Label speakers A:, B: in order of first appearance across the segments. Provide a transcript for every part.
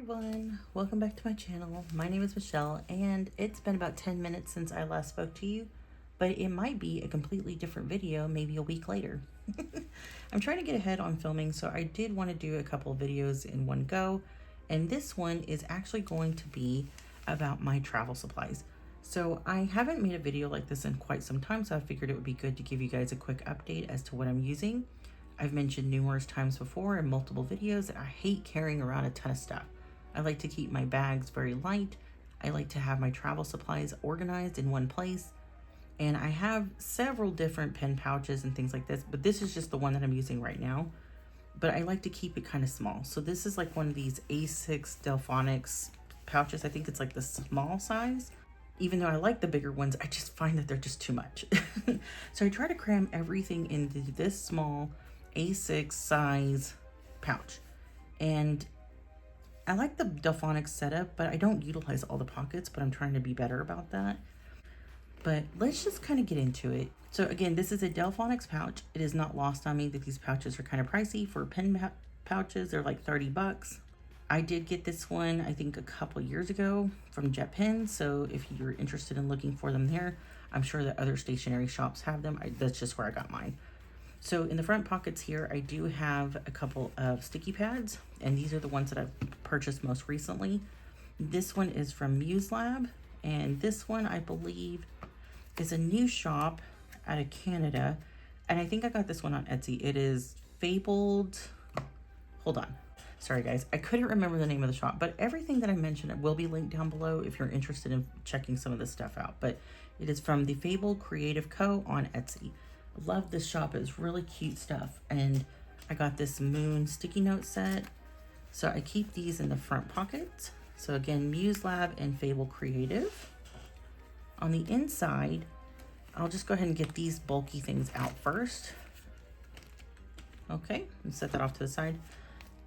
A: everyone, welcome back to my channel. My name is Michelle and it's been about 10 minutes since I last spoke to you, but it might be a completely different video maybe a week later. I'm trying to get ahead on filming, so I did want to do a couple of videos in one go, and this one is actually going to be about my travel supplies. So I haven't made a video like this in quite some time, so I figured it would be good to give you guys a quick update as to what I'm using. I've mentioned numerous times before in multiple videos that I hate carrying around a ton of stuff. I like to keep my bags very light. I like to have my travel supplies organized in one place. And I have several different pen pouches and things like this, but this is just the one that I'm using right now. But I like to keep it kind of small. So this is like one of these A6 Delphonics pouches. I think it's like the small size. Even though I like the bigger ones, I just find that they're just too much. So I try to cram everything into this small A6 size pouch. And I like the Delphonics setup, but I don't utilize all the pockets, but I'm trying to be better about that. But let's just kind of get into it. So again, this is a Delphonics pouch. It is not lost on me that these pouches are kind of pricey for pen pouches. They're like 30 bucks. I did get this one, I think a couple years ago from Jet Pens. So if you're interested in looking for them there, I'm sure that other stationery shops have them. That's just where I got mine. So in the front pockets here, I do have a couple of sticky pads, and these are the ones that I've purchased most recently. This one is from Muse Lab, and this one I believe is a new shop out of Canada, and I think I got this one on Etsy. It is Fabled, hold on. Sorry guys, I couldn't remember the name of the shop, but everything that I mentioned will be linked down below if you're interested in checking some of this stuff out. But it is from the Fabled Creative Co. on Etsy. Love this shop. It's really cute stuff. And I got this moon sticky note set. So I keep these in the front pockets. So again, Muse Lab and Fable Creative. On the inside, I'll just go ahead and get these bulky things out first. Okay, and set that off to the side.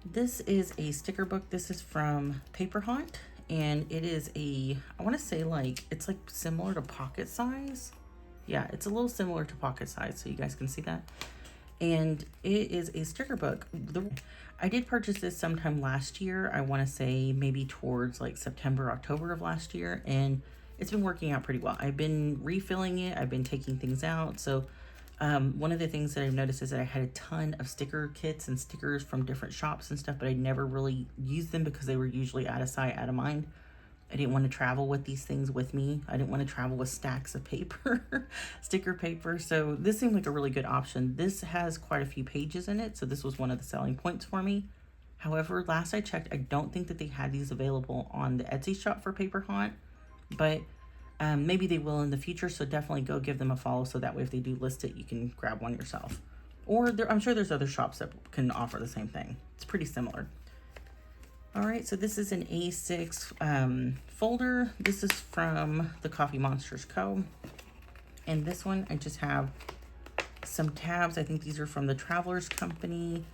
A: This is a sticker book. This is from Paper Hunt, and it is a, I want to say like, it's like similar to pocket size. Yeah, it's a little similar to pocket size, so you guys can see that. And it is a sticker book. I did purchase this sometime last year. I want to say maybe towards like September, October of last year, and it's been working out pretty well. I've been refilling it. I've been taking things out. So one of the things that I've noticed is that I had a ton of sticker kits and stickers from different shops and stuff, but I never really used them because they were usually out of sight, out of mind. I didn't want to travel with these things with me. I didn't want to travel with stacks of paper, sticker paper. So this seemed like a really good option. This has quite a few pages in it, so this was one of the selling points for me. However, last I checked, I don't think that they had these available on the Etsy shop for Paper Hunt, but maybe they will in the future, so definitely go give them a follow so that way if they do list it, you can grab one yourself. Or I'm sure there's other shops that can offer the same thing. It's pretty similar. All right, so this is an A6 folder. This is from the Coffee Monsters Co. And this one, I just have some tabs. I think these are from the Travelers Company.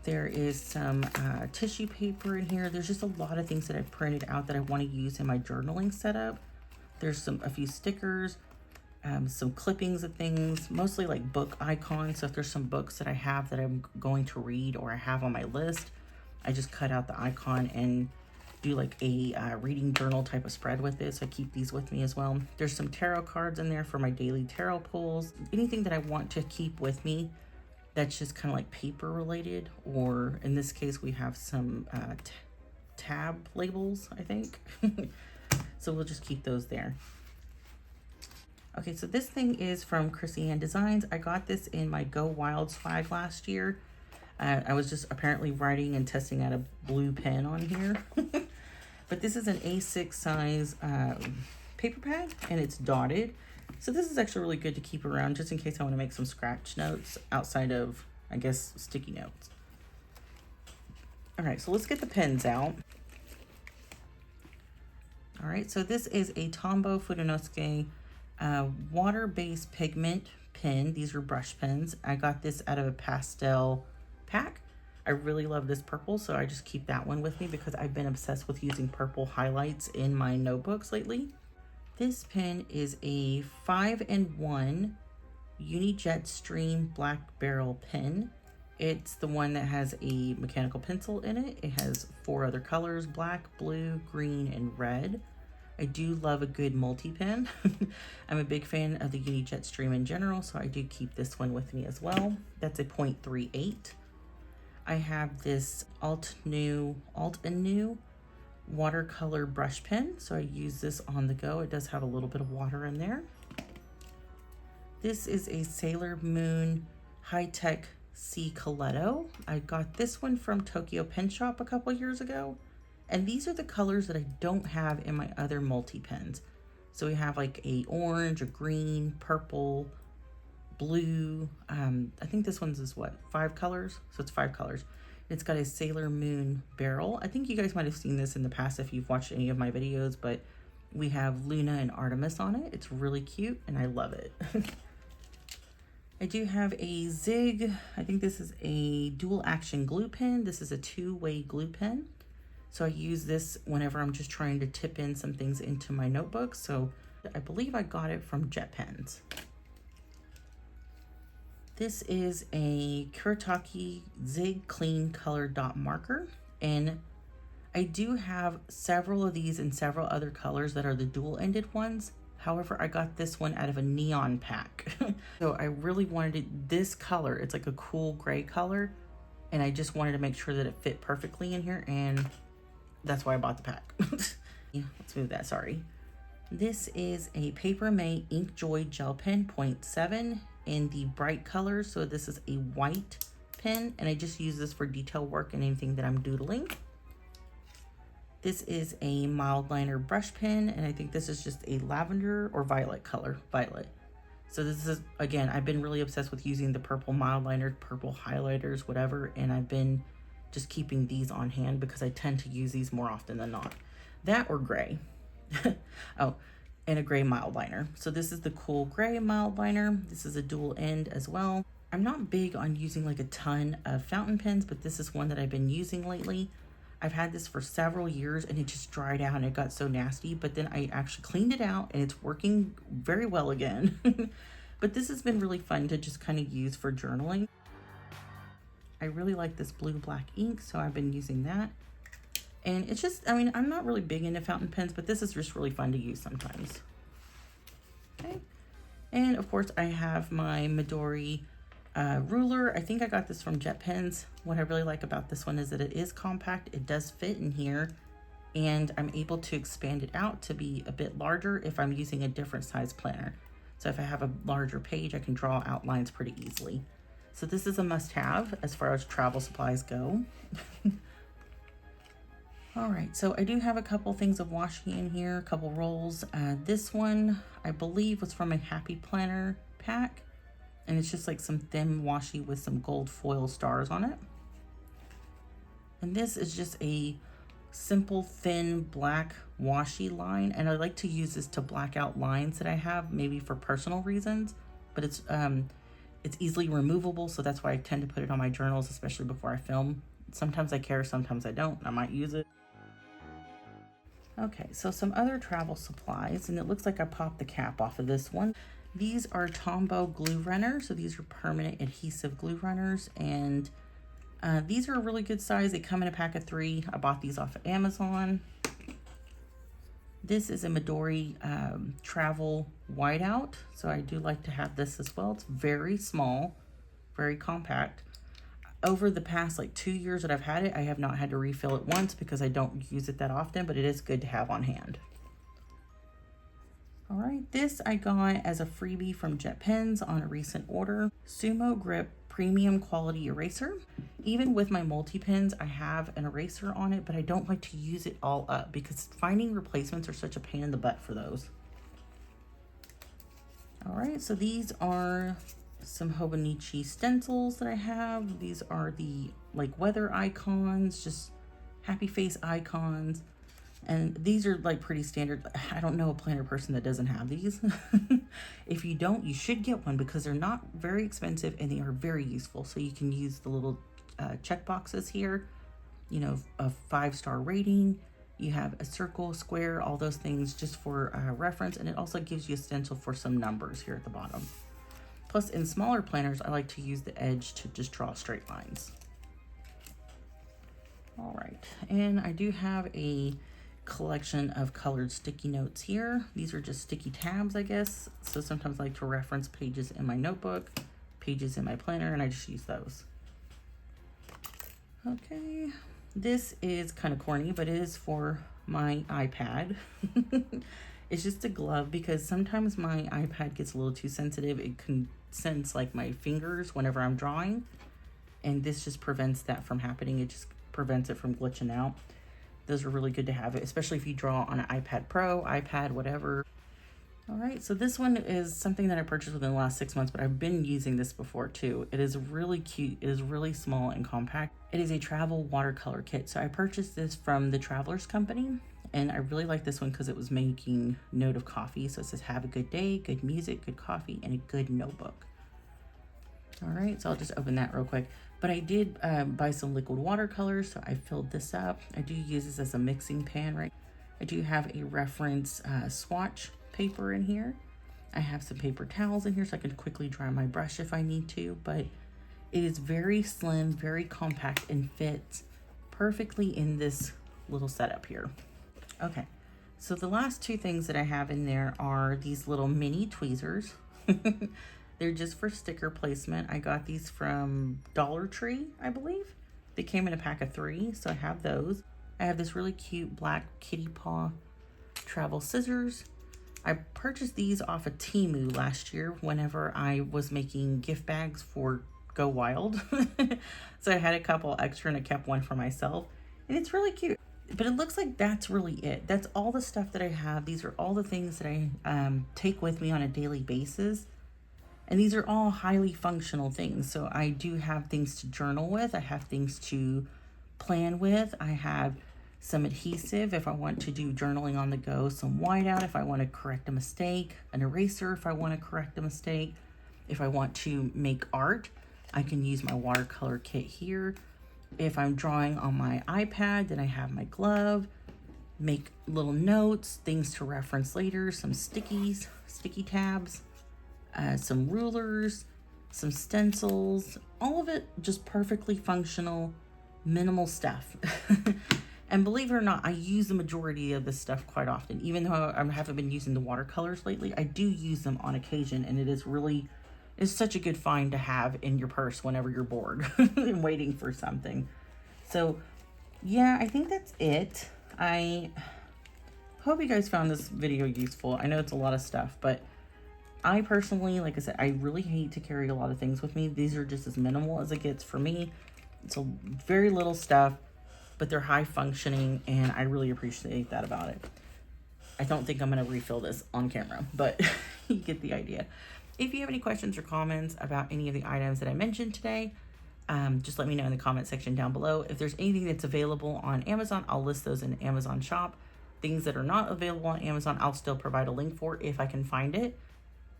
A: There is some tissue paper in here. There's just a lot of things that I've printed out that I want to use in my journaling setup. There's a few stickers, some clippings of things, mostly like book icons. So if there's some books that I have that I'm going to read or I have on my list, I just cut out the icon and do like a reading journal type of spread with it. So I keep these with me as well. There's some tarot cards in there for my daily tarot pulls. Anything that I want to keep with me that's just kind of like paper related, or in this case, we have some tab labels, I think. So we'll just keep those there. Okay, so this thing is from Chrissy Ann Designs. I got this in my Go Wild swag last year. I was just apparently writing and testing out a blue pen on here. But this is an A6 size paper pad, and it's dotted. So this is actually really good to keep around just in case I want to make some scratch notes outside of, I guess, sticky notes. All right, so let's get the pens out. All right, so this is a Tombow Fudenosuke water-based pigment pen. These are brush pens. I got this out of a pastel pack. I really love this purple, so I just keep that one with me because I've been obsessed with using purple highlights in my notebooks lately. This pen is a 5-in-1 Unijet Stream Black Barrel pen. It's the one that has a mechanical pencil in it. It has 4 other colors: black, blue, green, and red. I do love a good multi-pen. I'm a big fan of the Unijet Stream in general, so I do keep this one with me as well. That's a 0.38. I have this Alt and New watercolor brush pen, so I use this on the go. It does have a little bit of water in there. This is a Sailor Moon High-Tech C Coletto. I got this one from Tokyo Pen Shop a couple years ago. And these are the colors that I don't have in my other multi-pens. So we have like a orange, a green, purple, blue. I think this one's is what, 5 colors? So it's 5 colors. It's got a Sailor Moon barrel. I think you guys might have seen this in the past if you've watched any of my videos, but we have Luna and Artemis on it. It's really cute and I love it. I do have a Zig. I think this is a dual action glue pen. This is a 2-way glue pen. So I use this whenever I'm just trying to tip in some things into my notebook. So I believe I got it from Jet Pens. This is a Kuretake Zig Clean Color Dot Marker. And I do have several of these in several other colors that are the dual-ended ones. However, I got this one out of a neon pack. So I really wanted this color. It's like a cool gray color. And I just wanted to make sure that it fit perfectly in here. And that's why I bought the pack. Yeah, let's move that, sorry. This is a Paper Mate Ink Joy Gel Pen 0.7 in the bright colors. So this is a white pen, and I just use this for detail work and anything that I'm doodling. This is a mild liner brush pen, and I think this is just a lavender or violet color, violet. So this is, again, I've been really obsessed with using the purple mild liner, purple highlighters, whatever, and I've been just keeping these on hand because I tend to use these more often than not. That or gray. Oh, and a gray mild liner. So this is the cool gray mild liner. This is a dual end as well. I'm not big on using like a ton of fountain pens, but this is one that I've been using lately. I've had this for several years and it just dried out and it got so nasty, but then I actually cleaned it out and it's working very well again. But this has been really fun to just kind of use for journaling. I really like this blue black ink, so I've been using that. And it's just, I mean, I'm not really big into fountain pens, but this is just really fun to use sometimes. Okay. And of course I have my Midori ruler. I think I got this from Jet Pens. What I really like about this one is that it is compact. It does fit in here and I'm able to expand it out to be a bit larger if I'm using a different size planner. So if I have a larger page, I can draw outlines pretty easily. So this is a must-have as far as travel supplies go. All right, so I do have a couple things of washi in here, a couple rolls. This one, I believe, was from a Happy Planner pack. And it's just like some thin washi with some gold foil stars on it. And this is just a simple, thin, black washi line. And I like to use this to black out lines that I have, maybe for personal reasons. But it's easily removable, so that's why I tend to put it on my journals, especially before I film. Sometimes I care, sometimes I don't. I might use it. Okay, so some other travel supplies, and it looks like I popped the cap off of this one. These are Tombow glue runners, so these are permanent adhesive glue runners, and these are a really good size. They come in a pack of 3. I bought these off of Amazon. This is a Midori travel whiteout, so I do like to have this as well. It's very small, very compact. Over the past like 2 years that I've had it, I have not had to refill it once because I don't use it that often, but it is good to have on hand. All right, this I got as a freebie from Jet Pens on a recent order. Sumo Grip Premium Quality Eraser. Even with my multi-pens, I have an eraser on it, but I don't like to use it all up because finding replacements are such a pain in the butt for those. All right, so these are some Hobonichi stencils that I have. These are the like weather icons, just happy face icons. And these are like pretty standard. I don't know a planner person that doesn't have these. If you don't, you should get one because they're not very expensive and they are very useful. So you can use the little check boxes here, you know, a 5-star rating. You have a circle, square, all those things just for reference. And it also gives you a stencil for some numbers here at the bottom. Plus, in smaller planners, I like to use the edge to just draw straight lines. All right, and I do have a collection of colored sticky notes here. These are just sticky tabs, I guess. So sometimes I like to reference pages in my notebook, pages in my planner, and I just use those. Okay, this is kind of corny, but it is for my iPad. It's just a glove because sometimes my iPad gets a little too sensitive. It can sense like my fingers whenever I'm drawing, and this just prevents that from happening. It just prevents it from glitching out. Those are really good to have, especially if you draw on an iPad Pro, iPad, whatever. All right, so this one is something that I purchased within the last 6 months, but I've been using this before too. It is really cute. It is really small and compact. It is a travel watercolor kit. So I purchased this from the Travelers Company, and I really like this one because it was making note of coffee. So it says, have a good day, good music, good coffee, and a good notebook. All right, so I'll just open that real quick. But I did buy some liquid watercolors, so I filled this up. I do use this as a mixing pan, right? I do have a reference swatch paper in here. I have some paper towels in here so I can quickly dry my brush if I need to, but it is very slim, very compact, and fits perfectly in this little setup here. Okay, so the last two things that I have in there are these little mini tweezers. They're just for sticker placement. I got these from Dollar Tree, I believe. They came in a pack of 3, so I have those. I have this really cute black kitty paw travel scissors. I purchased these off of Temu last year whenever I was making gift bags for Go Wild. So I had a couple extra and I kept one for myself. And it's really cute. But it looks like that's really it. That's all the stuff that I have. These are all the things that I take with me on a daily basis. And these are all highly functional things. So I do have things to journal with. I have things to plan with. I have some adhesive if I want to do journaling on the go, some whiteout if I want to correct a mistake, an eraser if I want to correct a mistake. If I want to make art, I can use my watercolor kit here. If I'm drawing on my iPad, then I have my glove, make little notes, things to reference later, some stickies, sticky tabs, some rulers, some stencils, all of it just perfectly functional, minimal stuff. And believe it or not, I use the majority of this stuff quite often. Even though I haven't been using the watercolors lately, I do use them on occasion, and it's such a good find to have in your purse whenever you're bored and waiting for something. So yeah, I think that's it. I hope you guys found this video useful. I know it's a lot of stuff, but I personally, like I said, I really hate to carry a lot of things with me. These are just as minimal as it gets for me. It's a very little stuff, but they're high functioning, and I really appreciate that about it. I don't think I'm going to refill this on camera, but you get the idea. If you have any questions or comments about any of the items that I mentioned today, just let me know in the comment section down below. If there's anything that's available on Amazon, I'll list those in Amazon shop. Things that are not available on Amazon, I'll still provide a link for if I can find it.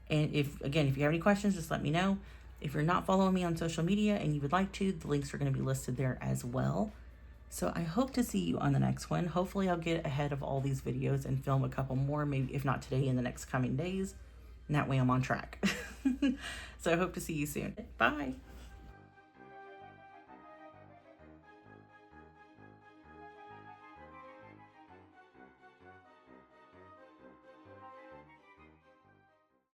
A: And if you have any questions, just let me know. If you're not following me on social media and you would like to, the links are going to be listed there as well. So I hope to see you on the next one. Hopefully I'll get ahead of all these videos and film a couple more, maybe if not today, in the next coming days. And that way I'm on track. So I hope to see you soon. Bye.